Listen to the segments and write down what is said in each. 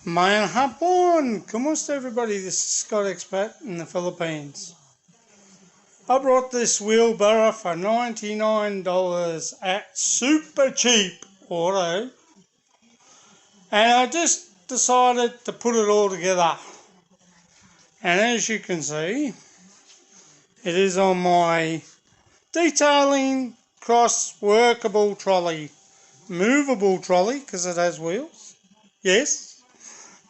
Mayan hapon! Kumusta everybody? This is Scott Expat in the Philippines. I brought this wheelbarrow for $99 at Super Cheap Auto, and I just decided to put it all together. And as you can see, it is on my detailing cross workable trolley, movable trolley because it has wheels. Yes.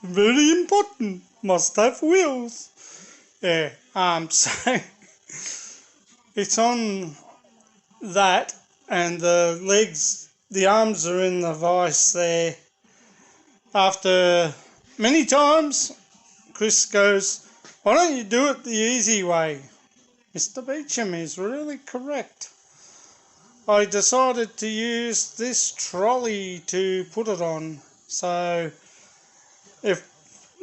Very important, must have wheels. Yeah, so it's on that, and the legs, the arms are in the vice there. After many times, Chris goes, "Why don't you do it the easy way?" Mr. Beecham is really correct. I decided to use this trolley to put it on, so if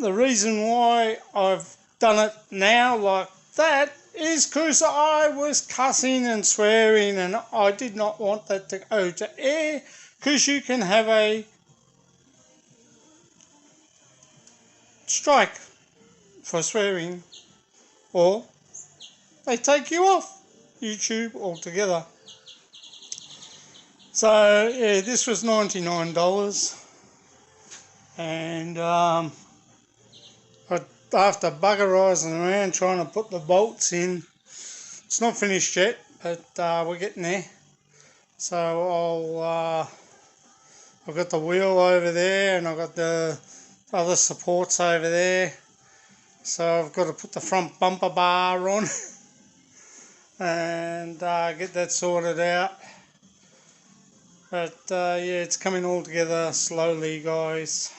the reason why I've done it now like that is because I was cussing and swearing, and I did not want that to go to air, because you can have a strike for swearing, or they take you off YouTube altogether. So yeah, this was $99, and after buggerising around trying to put the bolts in, it's not finished yet, but we're getting there. So I've got the wheel over there, and I've got the other supports over there. So I've got to put the front bumper bar on and get that sorted out. But yeah, it's coming all together slowly, guys.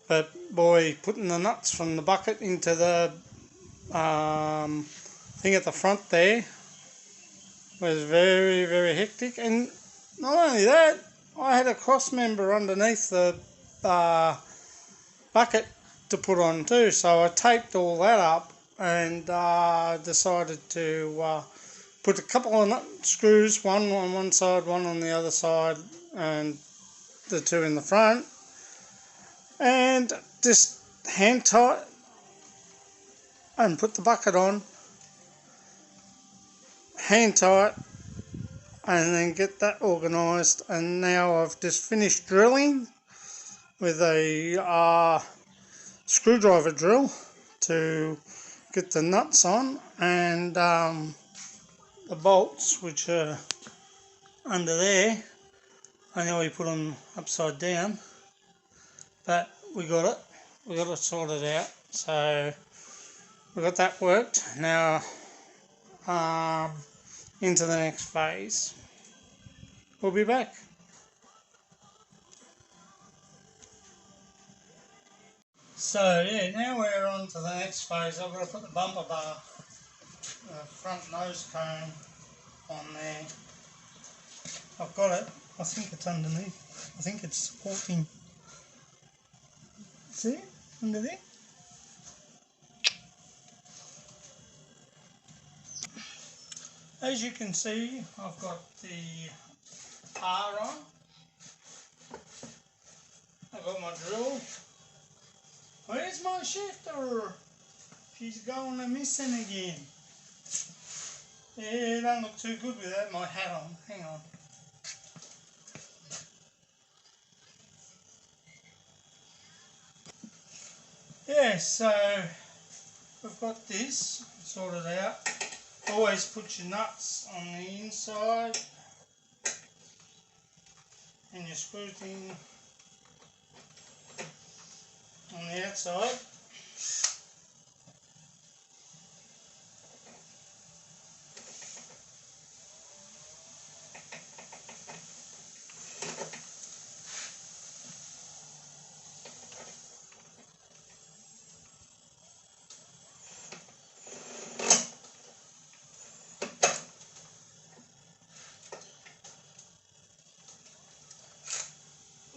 But boy, putting the nuts from the bucket into the thing at the front there was very, very hectic. And not only that, I had a cross member underneath the bucket to put on too. So I taped all that up and decided to put a couple of nut screws, one on one side, one on the other side, and the two in the front. And just hand tight and put the bucket on, hand tight, and then get that organised. And now I've just finished drilling with a screwdriver drill to get the nuts on, and the bolts, which are under there, I nearly put them upside down, but we got it sorted out. So we got that worked. Now into the next phase. We'll be back. So yeah, now we're on to the next phase. I've got to put the bumper bar, the front nose cone on there. I've got it. I think it's underneath. I think it's supporting. See it? Under there? As you can see, I've got the R on. I've got my drill. Where's my shifter? She's going to missing again. Yeah, it don't look too good without my hat on. Hang on. Yeah, so we've got this sorted out. Always put your nuts on the inside and your screws in on the outside.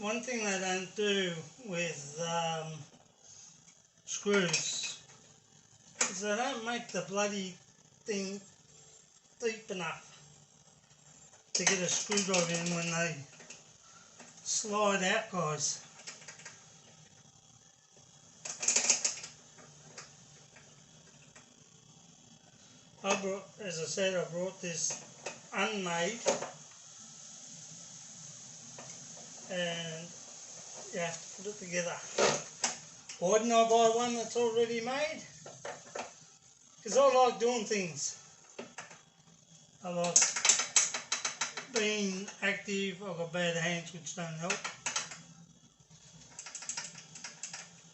One thing they don't do with screws is they don't make the bloody thing deep enough to get a screwdriver in when they slide out, guys. As I said, I brought this unmade, and you have to put it together. Why didn't I buy one that's already made? Because I like doing things. I like being active. I've got bad hands which don't help.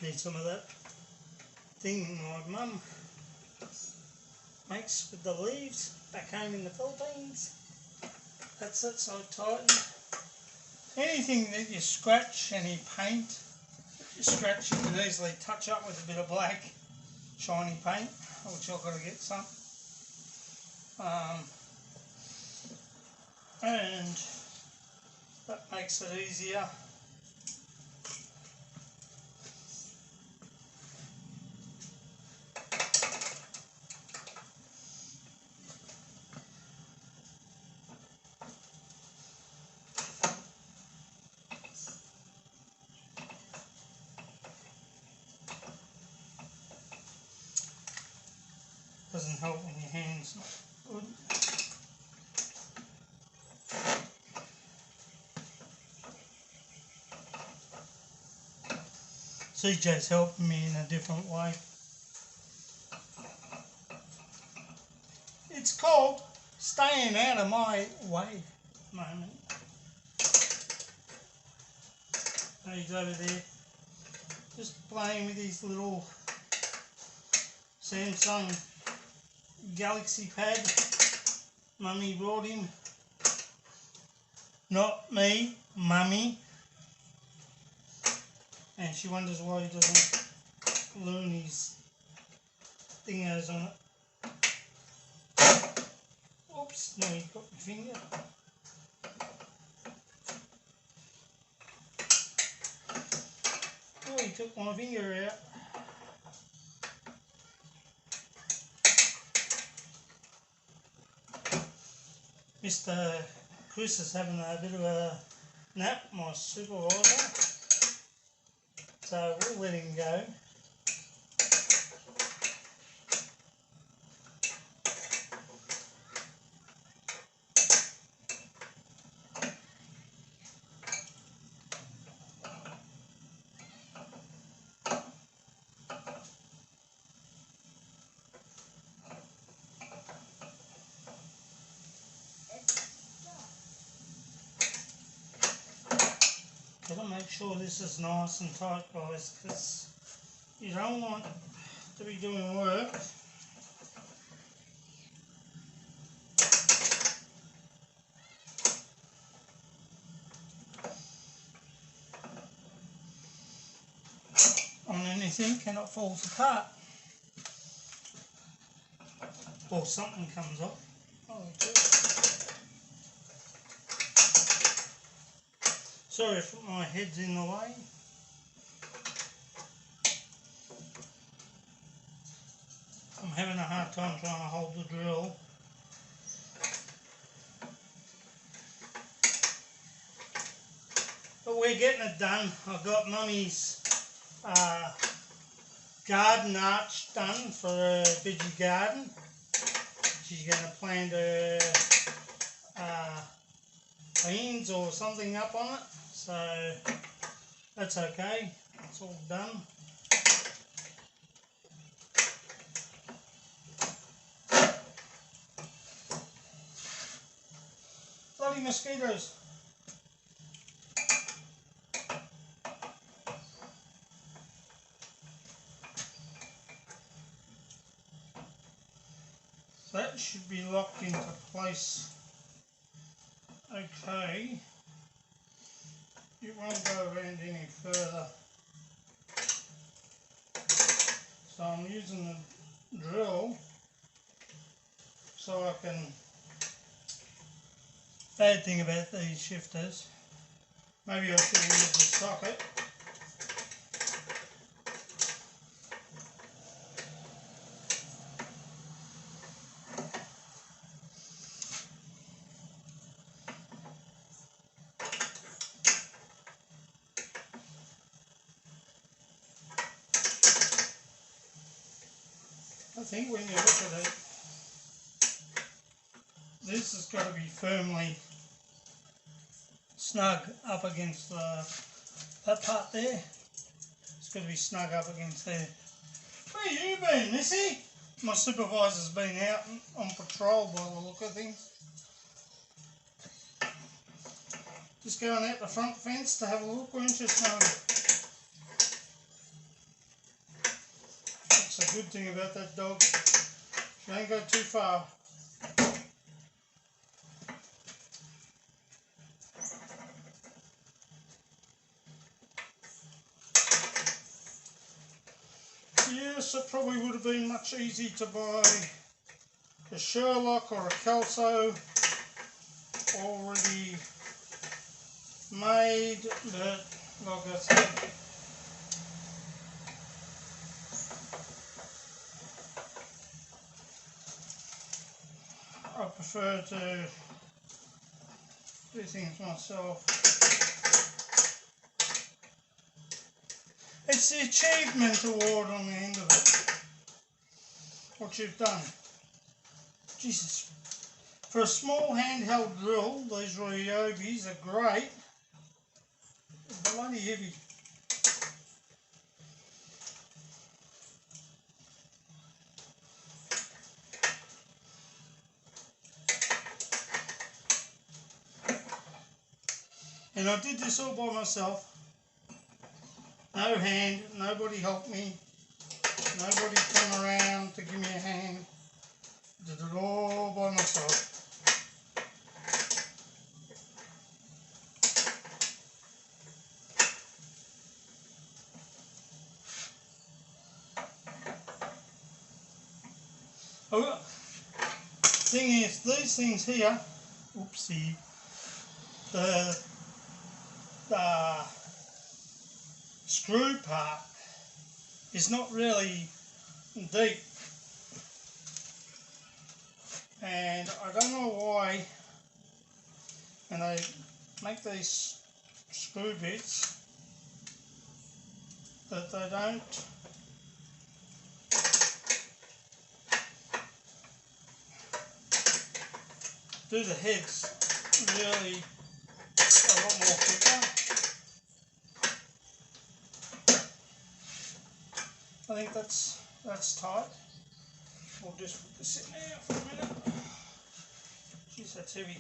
Need some of that thing my mum makes with the leaves back home in the Philippines. That's it, so tighten. Anything that you scratch, any paint you scratch, you can easily touch up with a bit of black shiny paint, which I've got to get some. And that makes it easier. Doesn't help when your hand's not good. CJ's helping me in a different way. It's called staying out of my way at the moment. He's over there just playing with his little Samsung Galaxy Pad Mummy brought him. Not me, Mummy. And she wonders why he doesn't learn his thingos on it. Oops, no, he got my finger. Oh, he took my finger out. Mr. Chris is having a bit of a nap, my supervisor. So we'll let him go. Gotta make sure this is nice and tight, guys, because you don't want to be doing work on anything and it falls apart or something comes off. Oh, sorry if my head's in the way. I'm having a hard time trying to hold the drill. But we're getting it done. I've got Mummy's garden arch done for a veggie garden. She's going to plant her beans or something up on it. So that's okay. It's all done. Bloody mosquitoes. That should be locked into place. Okay. It won't go around any further. So I'm using the drill so I can. Bad thing about these shifters, maybe I should use the socket. I think when you look at it, this has got to be firmly snug up against that part there. It's got to be snug up against there. Where you been, Missy? My supervisor's been out on patrol by the look of things. Just going out the front fence to have a look, weren't you, Snowy? That's a good thing about that dog. She don't go too far. Yes, it probably would have been much easier to buy a Sherlock or a Kelso already made, but like I said, I prefer to do things myself. It's the achievement award on the end of it, what you've done. Jesus. For a small handheld drill, these Ryobis are great. They're bloody heavy. And I did this all by myself. No hand, nobody helped me. Nobody came around to give me a hand. Did it all by myself. Oh, thing is, these things here, oopsie, the screw part is not really deep, and I don't know why when they make these screw bits that they don't do the heads really a lot more quicker. I think that's tight. We'll just put this in there for a minute. Jeez, that's heavy.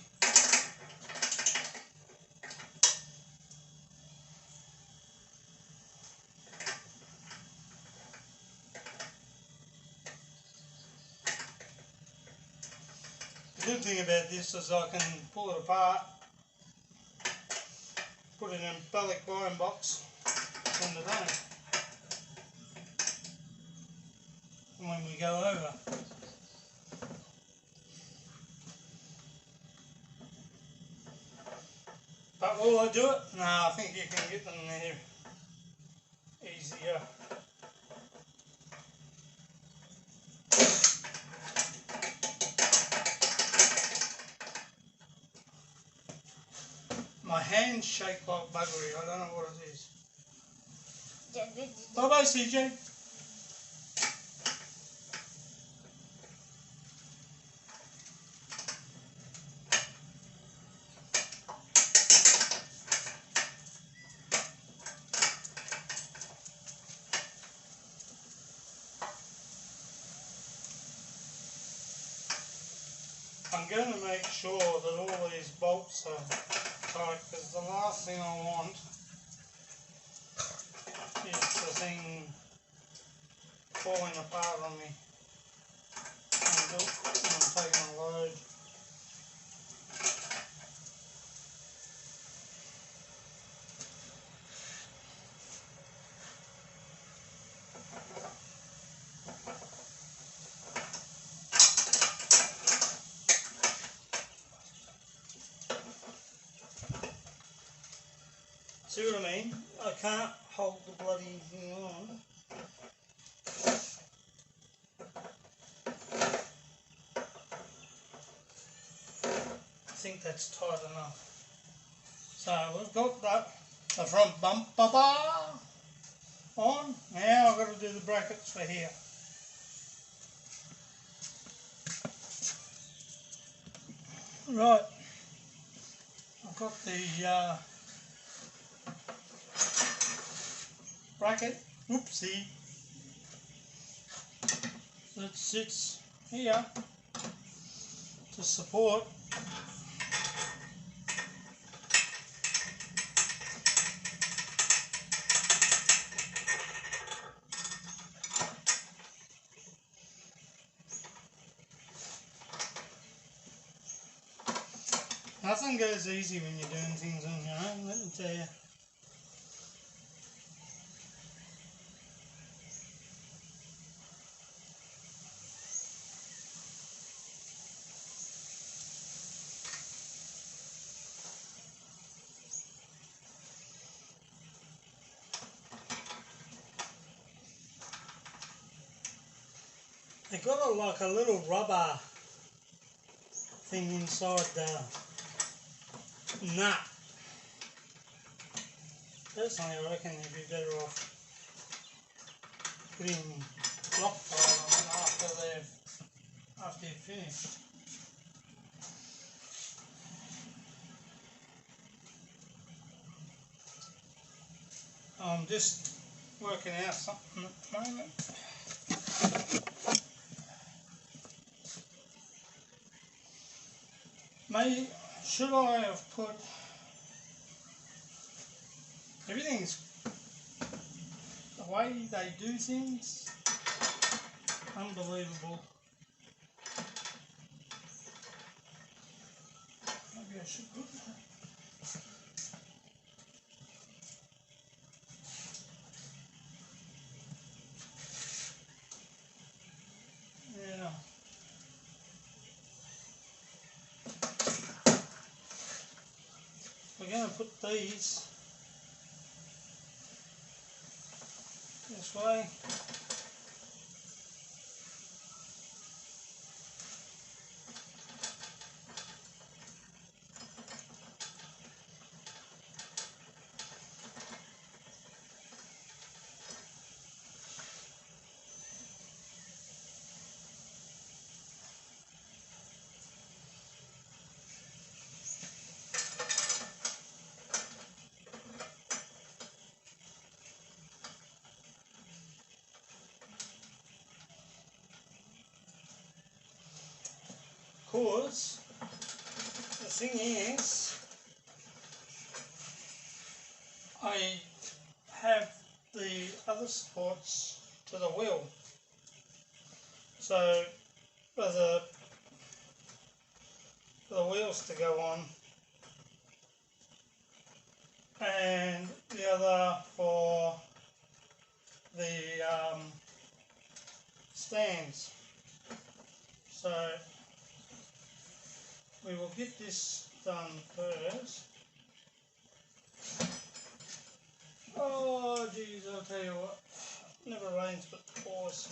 The good thing about this is I can pull it apart, put it in a bellic wine box, send it home. And when we go over. But will I do it? No, I think you can get them there easier. My hands shake like buggery, I don't know what it is. Bye bye, CJ. I'm going to make sure that all these bolts are tight, because the last thing I want is the thing falling apart on me when I'm taking a load. See what I mean? I can't hold the bloody thing on. I think that's tight enough. So we've got the front bumper bar on. Now I've got to do the brackets for here. Right, I've got the bracket, oopsie, that sits here to support nothing goes easy when you're doing things on your own, let me tell you. They got like a little rubber thing inside the nut. Personally, I reckon you'd be better off putting Loctite on it after you've finished. I'm just working out something at the moment. Should I have put everything's the way they do things, unbelievable. Maybe I should put that. Yeah. We're going to put these this way. Because the thing is, I have the other supports to the wheel, so for the wheels to go on, and the other for the stands. So we will get this done first. Oh geez, I'll tell you what, never rains but pours.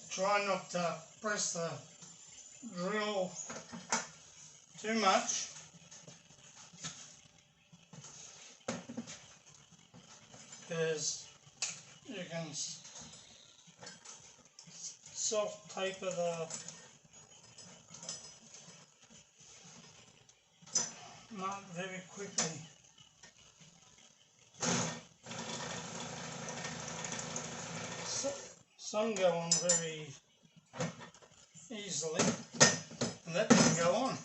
Try not to press the drill too much, because you can self-taper the nut very quickly. some go on very easily, and that didn't go on.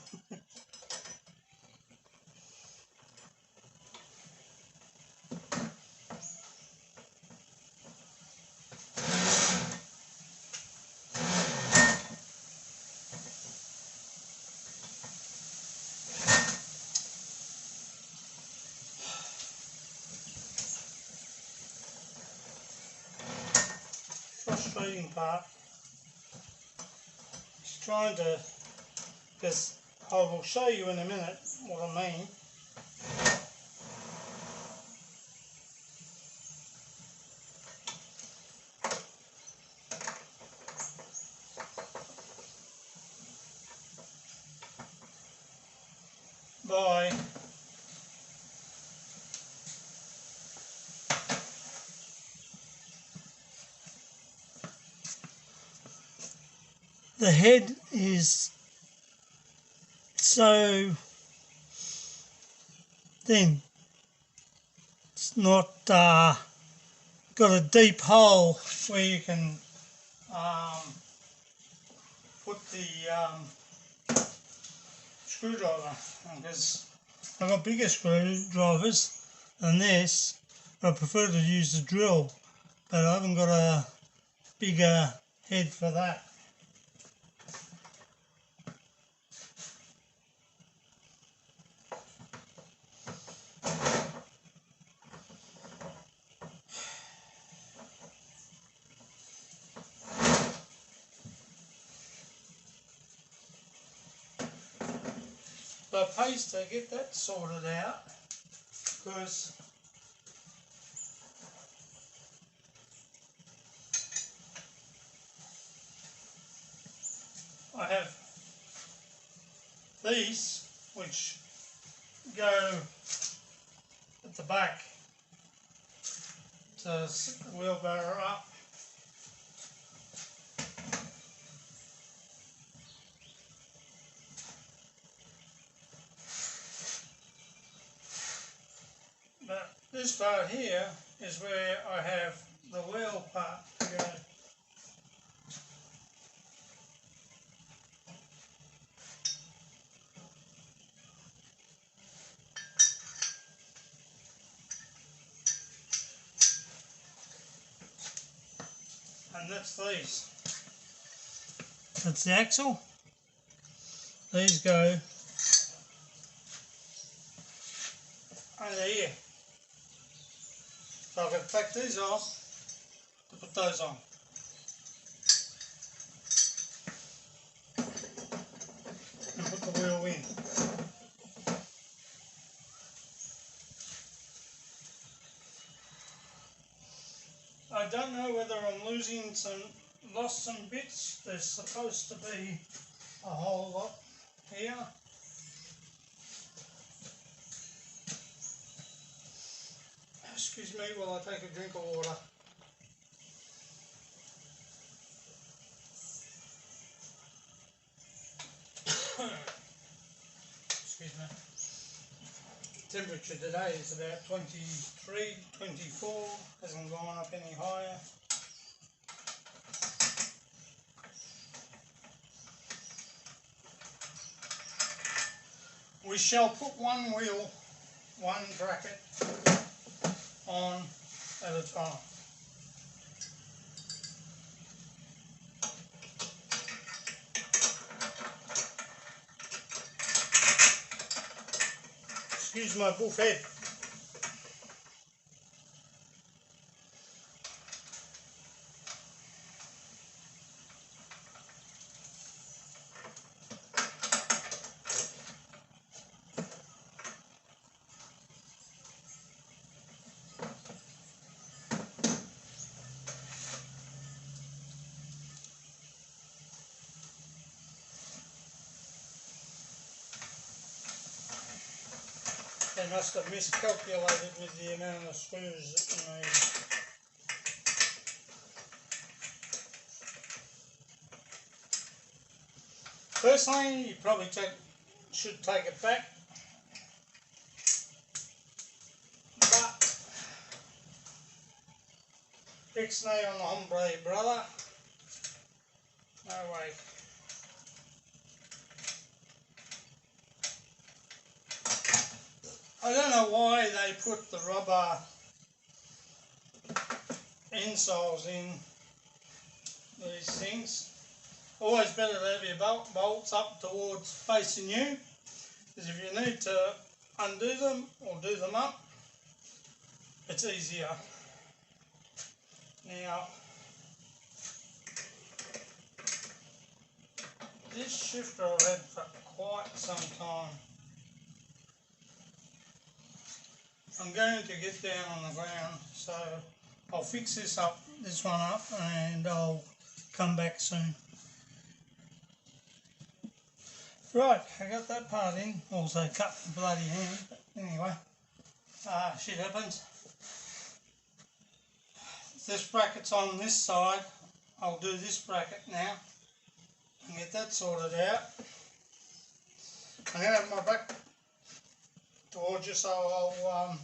Frustrating part is trying to, because I will show you in a minute what I mean. By the head is so thin, it's not got a deep hole where you can put the screwdriver, because I've got bigger screwdrivers than this, but I prefer to use the drill, but I haven't got a bigger head for that. So it pays to get that sorted out, because I have these which go at the back to sit the wheelbarrow up. But this part here is where I have the wheel part to go. And that's these. That's the axle. These go under here. So I've got to take these off to put those on. And put the wheel in. I don't know whether I'm lost some bits. There's supposed to be a whole lot here. Excuse me while I take a drink of water. Excuse me. Temperature today is about 23, 24, hasn't gone up any higher. We shall put one wheel, one bracket on at a time. Excuse my buff head. They must have miscalculated with the amount of screws that you need. Personally, you probably should take it back, but Ixnay on the hombre, brother. No way. I don't know why they put the rubber insoles in these things. Always better to have your bolts up towards facing you, because if you need to undo them or do them up, it's easier. Now, this shifter I've had for quite some time. I'm going to get down on the ground, so I'll fix this one up, and I'll come back soon. Right, I got that part in, also cut the bloody hand, but anyway, shit happens. This bracket's on this side, I'll do this bracket now and get that sorted out. I'm going to have my back towards you, so I'll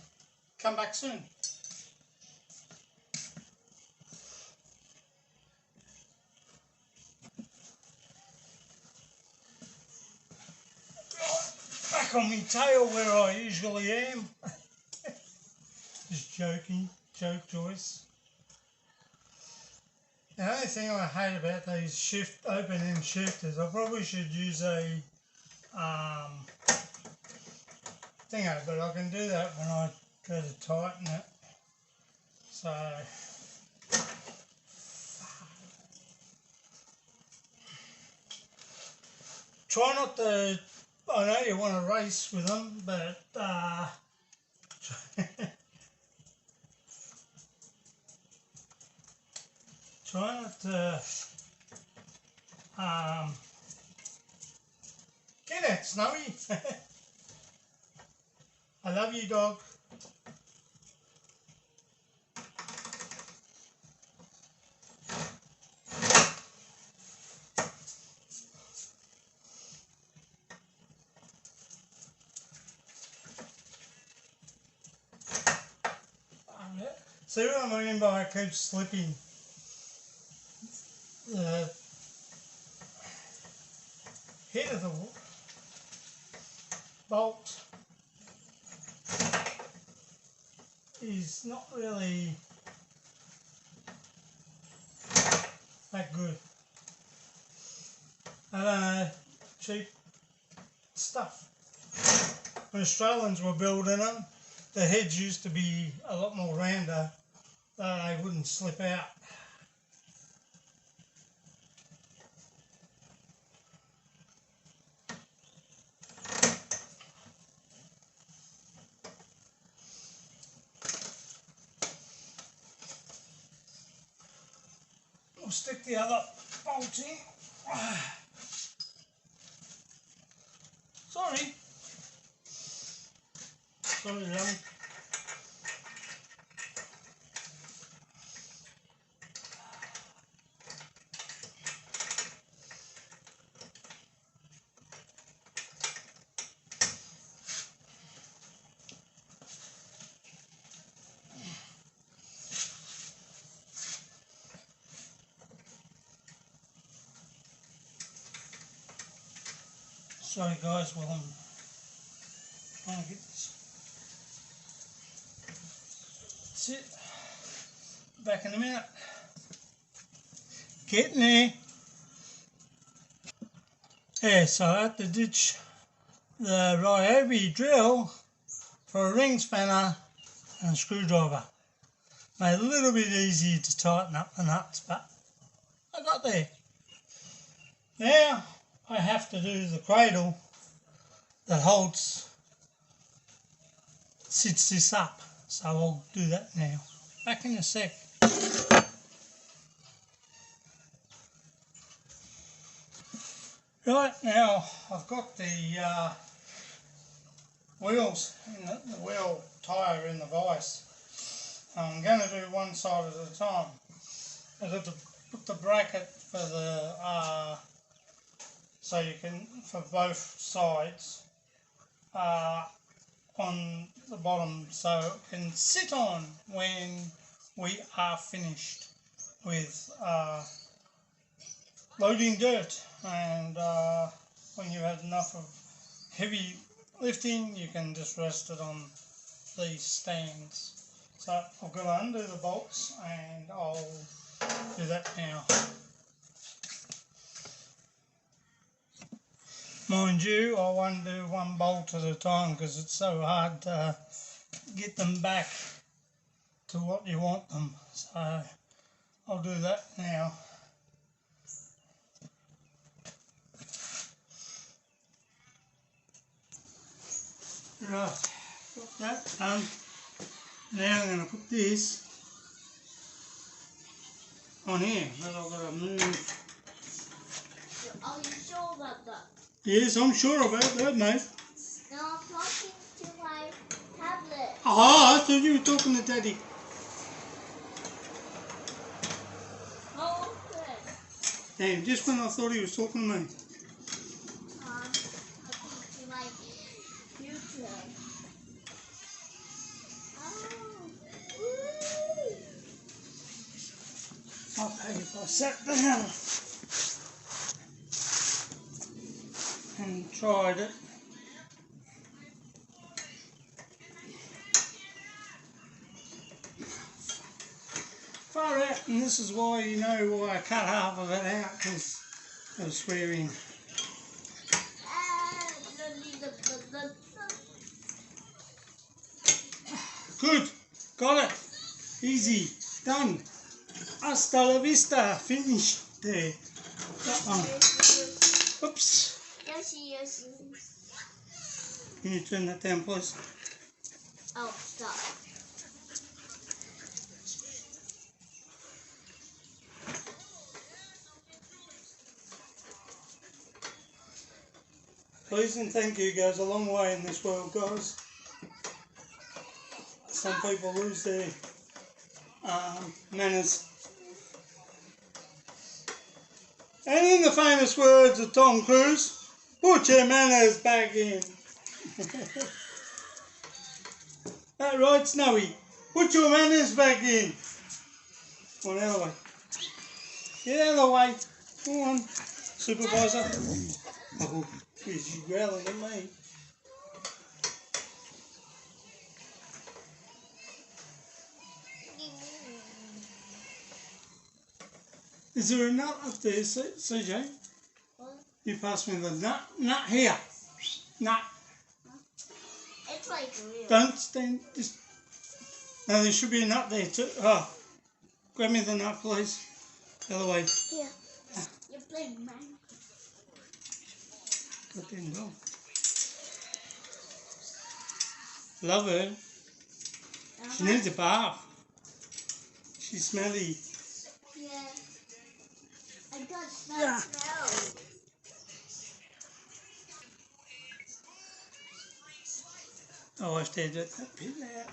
come back soon. Back on my tail where I usually am. Just joking, joke Joyce. The only thing I hate about these open-end shifters, I probably should use a thingo, but I can do that when I go to tighten it. So try not to, I know you want to race with them, but try not to get it, Snowy. I love you, dog. See what I mean by I keep slipping? The head of the bolt is not really that good. I don't know, cheap stuff. When Australians were building them, the heads used to be a lot more rounder, so they wouldn't slip out. We'll stick the other bolt in. Sorry. Sorry, Lemon. Sorry guys, while I'm trying to get this. That's it. Back in a minute. Getting there. Yeah, so I had to ditch the Ryobi drill for a ring spanner and a screwdriver. Made it a little bit easier to tighten up the nuts, but I got there. Now I have to do the cradle that sits this up, so I'll do that now. Back in a sec. Right, now I've got the wheels, the wheel tyre in the vise. I'm going to do one side at a time. I've got to put the bracket for the so you can, for both sides, on the bottom, so it can sit on when we are finished with loading dirt, and when you've had enough of heavy lifting, you can just rest it on these stands. So I've got to undo the bolts, and I'll do that now. Mind you, I won't do one bolt at a time because it's so hard to get them back to what you want them. So I'll do that now. Right, got that done. Now I'm going to put this on here, but I've got to move. Are you sure about that? Yes, I'm sure about that, mate. No, I'm talking to my tablet. Oh, I thought you were talking to Daddy. Oh, okay. Damn, just when I thought he was talking to me. I'm talking to my future. Okay, if I sat down and tried it. Far out, and this is why you know why I cut half of it out, because I was swearing. Good, got it. Easy, done. Hasta la vista, finished there. That one. Oops. Yes. Can you turn that down, please? Oh, stop. Please and thank you goes a long way in this world, guys. Some people lose their manners. And in the famous words of Tom Cruise, put your manners back in. That right, Snowy? Put your manners back in. Come on, out of the way. Get out of the way. Come on, supervisor. Oh, geez, you growling at me. Is there a nut up there, CJ? What? You passed me the nut. Nut here. Nut. It's like real. Don't stand. Just. No, there should be a nut there too. Oh, grab me the nut, please. The other way. Here. You're playing Minecraft. Goddamn dog. Love her. She needs a bath. She's smelly. Yeah. I got smell. Oh, I stayed at that bit there.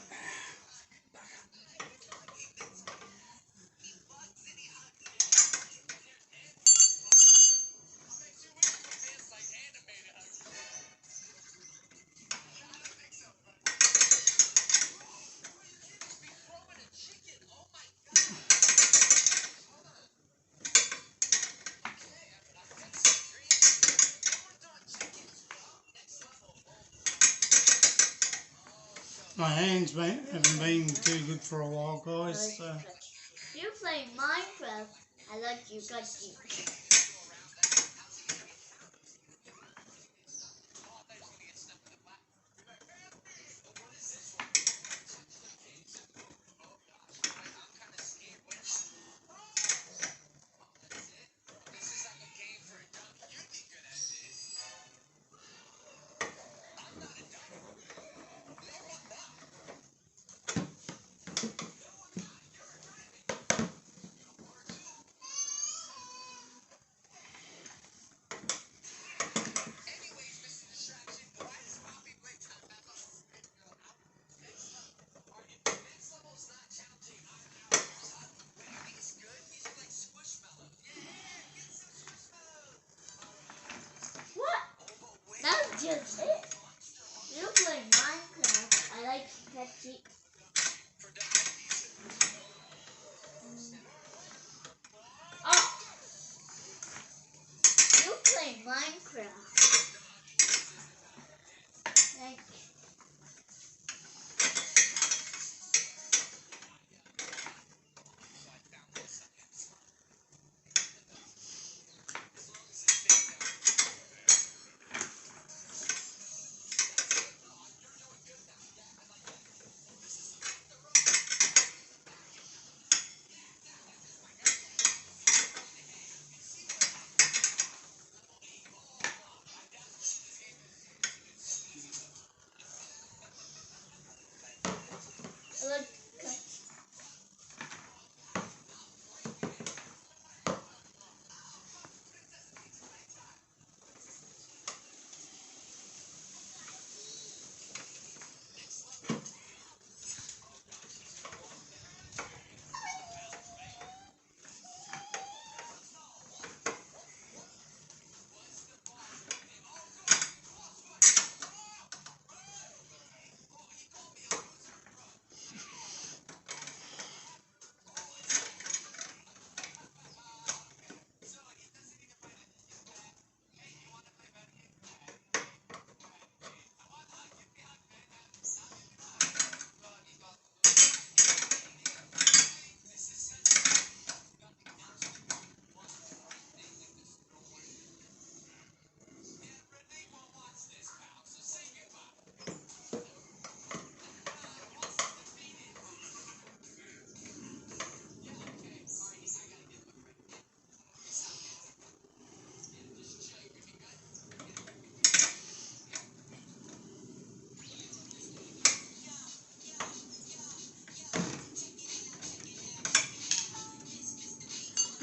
My hands haven't been too good for a while, guys. So. You're playing Minecraft. I like you got you.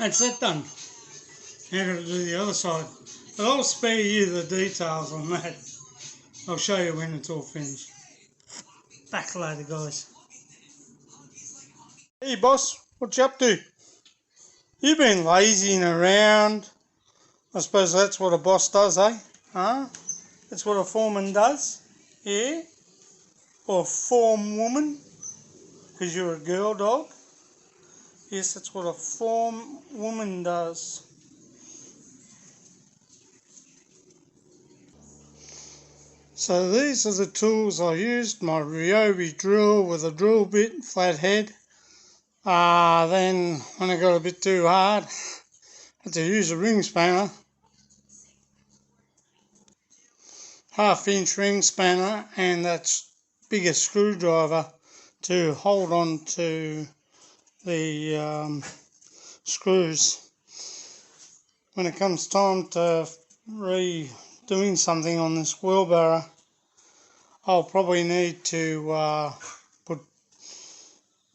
That's that done. Now I've got to do the other side. But I'll spare you the details on that. I'll show you when it's all finished. Back later, guys. Hey boss, what you up to? You've been lazying around. I suppose that's what a boss does, eh? Huh? That's what a foreman does? Yeah? Or a form woman? Because you're a girl dog? Yes, that's what a form woman does. So these are the tools I used. My Ryobi drill with a drill bit, flat head. Then when it got a bit too hard, I had to use a ring spanner. Half-inch ring spanner and that bigger screwdriver to hold on to the screws. When it comes time to redoing something on this wheelbarrow, I'll probably need to put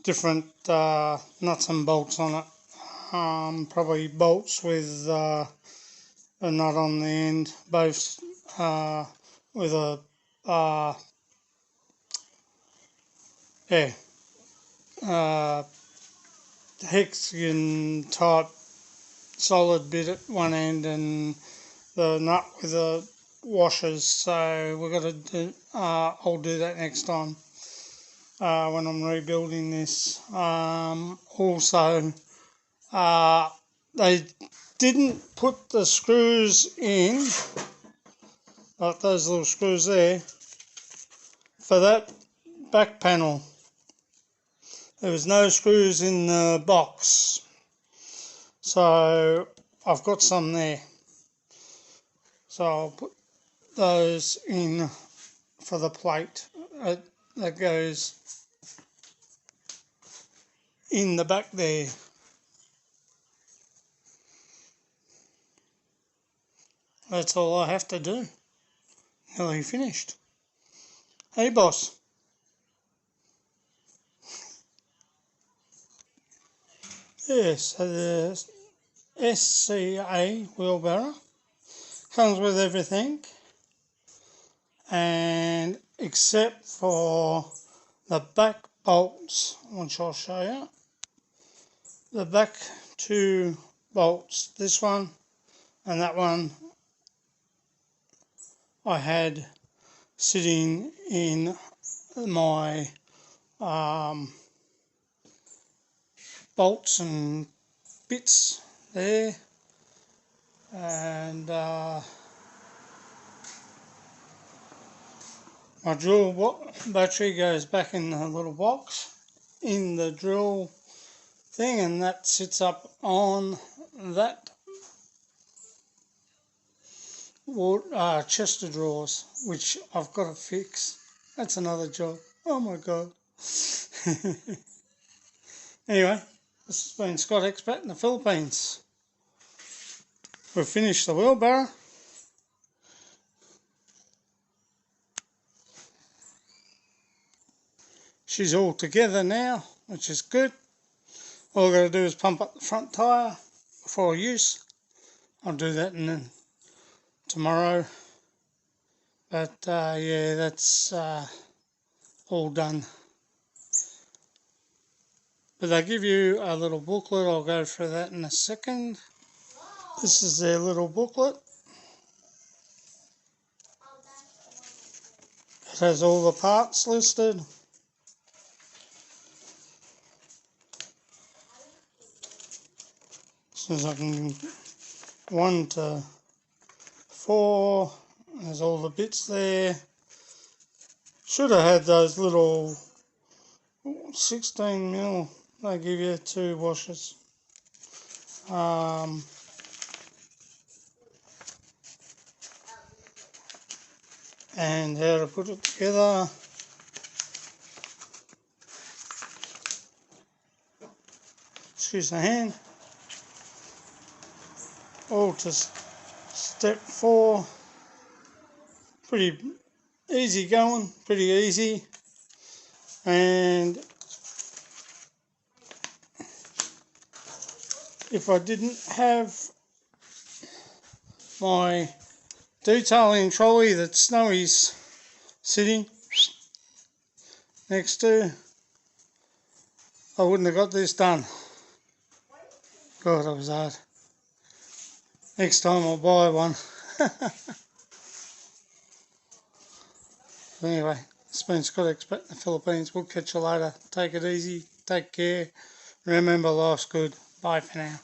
different nuts and bolts on it. Probably bolts with a nut on the end, both with a hexagon type solid bit at one end and the nut with the washers. So we've got to do, I'll do that next time when I'm rebuilding this. Also, they didn't put the screws in, like those little screws there, for that back panel. There was no screws in the box, so I've got some there. So I'll put those in for the plate that goes in the back there. That's all I have to do. Nearly finished. Hey boss. Yes, the SCA wheelbarrow comes with everything, and except for the back bolts, which I'll show you. The back two bolts, this one and that one, I had sitting in my bolts and bits there, and my drill battery goes back in the little box in the drill thing, and that sits up on that chest of drawers, which I've got to fix. That's another job. Oh my god. Anyway, this has been Scott Expat in the Philippines. We've finished the wheelbarrow. She's all together now, which is good. All I've got to do is pump up the front tyre for use. I'll do that tomorrow. But yeah, that's all done. But they give you a little booklet. I'll go through that in a second. This is their little booklet. It has all the parts listed. As I can 1 to 4. There's all the bits there. Should have had those little 16mm. They give you 2 washers. And how to put it together. Excuse the hand. All to step 4. Pretty easy going, pretty easy. And if I didn't have my detailing trolley that Snowy's sitting next to, I wouldn't have got this done. God, that was hard. Next time I'll buy one. Anyway, it's been Scott Expat in the Philippines. We'll catch you later. Take it easy. Take care. Remember, life's good. Bye for now.